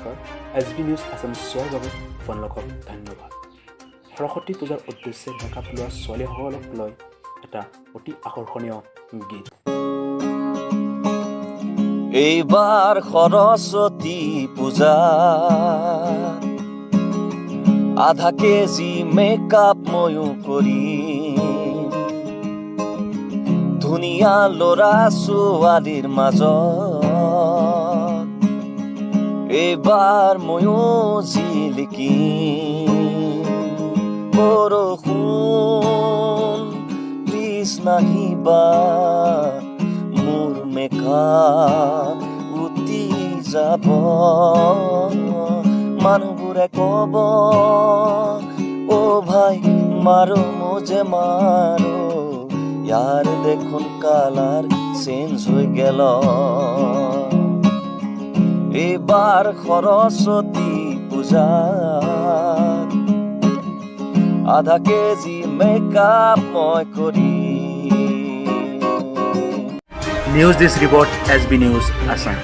নমস্কাৰ। SB news Assam চোৱাৰ বাবে আপোনালোকক ধন্যবাদ। সৰস্বতী পূজাৰ উদ্দেশ্যে মেকআপ লোৱা ছোৱালীসকলক লৈ এটা অতি আকৰ্ষণীয় গীত। এইবাৰ সৰস্বতী পূজা আধা কেজি মেকআপ ময়ো কৰিম, ধুনীয়া ল'ৰা ছোৱালীৰ মাজত এইবাৰ ময়ো জিলিকিম। বৰষুণ প্লিজ নাহিবা, মোৰ মেকআপ উটি যাব। মানুহবোৰে ক'ব, অ' ভাই মাৰো মুজে মাৰো, ইয়াৰ দেখোন কালাৰ চেঞ্জ হৈ গেল। এইবাৰ সৰস্বতী পূজাত আধা কেজি মেকআপ মই কৰিম। নিউজ দিছ ৰিপৰ্ট SB নিউজ আছাম।